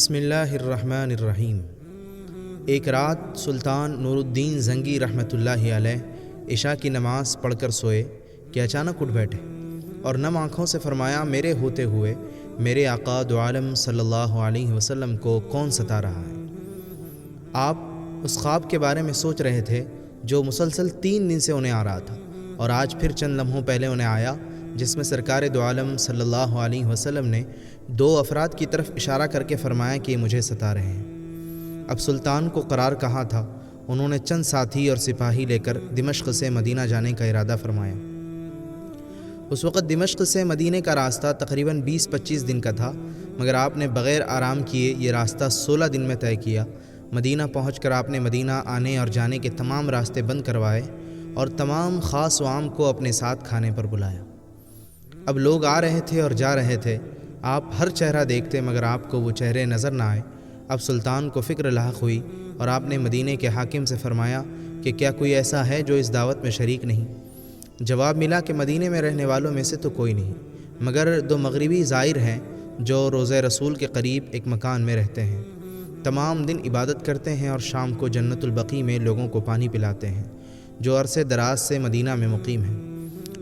بسم اللہ الرحمن الرحیم۔ ایک رات سلطان نور الدین زنگی رحمۃ اللہ علیہ عشاء کی نماز پڑھ کر سوئے کہ اچانک اٹھ بیٹھے اور نم آنکھوں سے فرمایا، میرے ہوتے ہوئے میرے آقا دو عالم صلی اللہ علیہ وسلم کو کون ستا رہا ہے؟ آپ اس خواب کے بارے میں سوچ رہے تھے جو مسلسل 3 دن سے انہیں آ رہا تھا، اور آج پھر چند لمحوں پہلے انہیں آیا، جس میں سرکار دو عالم صلی اللہ علیہ وسلم نے 2 افراد کی طرف اشارہ کر کے فرمایا کہ یہ مجھے ستا رہے ہیں۔ اب سلطان کو قرار کہاں تھا، انہوں نے چند ساتھی اور سپاہی لے کر دمشق سے مدینہ جانے کا ارادہ فرمایا۔ اس وقت دمشق سے مدینہ کا راستہ تقریباً 20-25 دن کا تھا، مگر آپ نے بغیر آرام کیے یہ راستہ 16 دن میں طے کیا۔ مدینہ پہنچ کر آپ نے مدینہ آنے اور جانے کے تمام راستے بند کروائے اور تمام خاص و عام کو اپنے ساتھ کھانے پر بلایا۔ اب لوگ آ رہے تھے اور جا رہے تھے، آپ ہر چہرہ دیکھتے مگر آپ کو وہ چہرے نظر نہ آئے۔ اب سلطان کو فکر لاحق ہوئی اور آپ نے مدینے کے حاکم سے فرمایا کہ کیا کوئی ایسا ہے جو اس دعوت میں شریک نہیں؟ جواب ملا کہ مدینے میں رہنے والوں میں سے تو کوئی نہیں، مگر 2 مغربی زائر ہیں جو روضہ رسول کے قریب ایک مکان میں رہتے ہیں، تمام دن عبادت کرتے ہیں اور شام کو جنت البقیع میں لوگوں کو پانی پلاتے ہیں، جو عرصے دراز سے مدینہ میں مقیم ہیں۔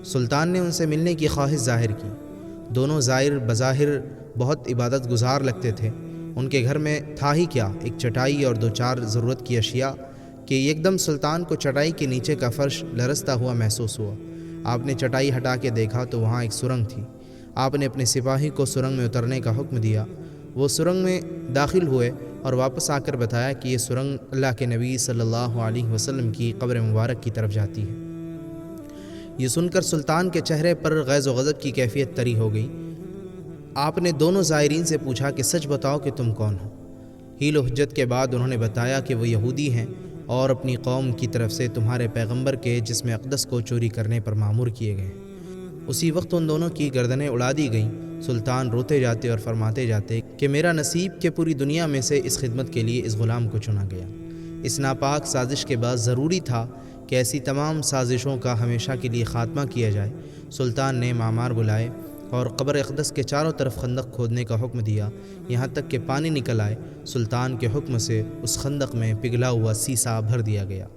سلطان نے ان سے ملنے کی خواہش ظاہر کی۔ دونوں زائر بظاہر بہت عبادت گزار لگتے تھے۔ ان کے گھر میں تھا ہی کیا، ایک چٹائی اور 2-4 ضرورت کی اشیاء کہ ایک دم سلطان کو چٹائی کے نیچے کا فرش لرزتا ہوا محسوس ہوا۔ آپ نے چٹائی ہٹا کے دیکھا تو وہاں ایک سرنگ تھی۔ آپ نے اپنے سپاہی کو سرنگ میں اترنے کا حکم دیا۔ وہ سرنگ میں داخل ہوئے اور واپس آ کر بتایا کہ یہ سرنگ اللہ کے نبی صلی اللہ علیہ وسلم کی قبر مبارک کی طرف جاتی ہے۔ یہ سن کر سلطان کے چہرے پر غیظ و غضب کی کیفیت طری ہو گئی۔ آپ نے دونوں زائرین سے پوچھا کہ سچ بتاؤ کہ تم کون ہو؟ حیل و حجت کے بعد انہوں نے بتایا کہ وہ یہودی ہیں اور اپنی قوم کی طرف سے تمہارے پیغمبر کے جسم اقدس کو چوری کرنے پر مامور کیے گئے ہیں۔ اسی وقت ان دونوں کی گردنیں اڑا دی گئیں۔ سلطان روتے جاتے اور فرماتے جاتے کہ میرا نصیب کہ پوری دنیا میں سے اس خدمت کے لیے اس غلام کو چنا گیا۔ اس ناپاک سازش کے بعد ضروری تھا کہ ایسی تمام سازشوں کا ہمیشہ کے لیے خاتمہ کیا جائے۔ سلطان نے معمار بلائے اور قبر اقدس کے چاروں طرف خندق کھودنے کا حکم دیا، یہاں تک کہ پانی نکل آئے۔ سلطان کے حکم سے اس خندق میں پگھلا ہوا سیسا بھر دیا گیا۔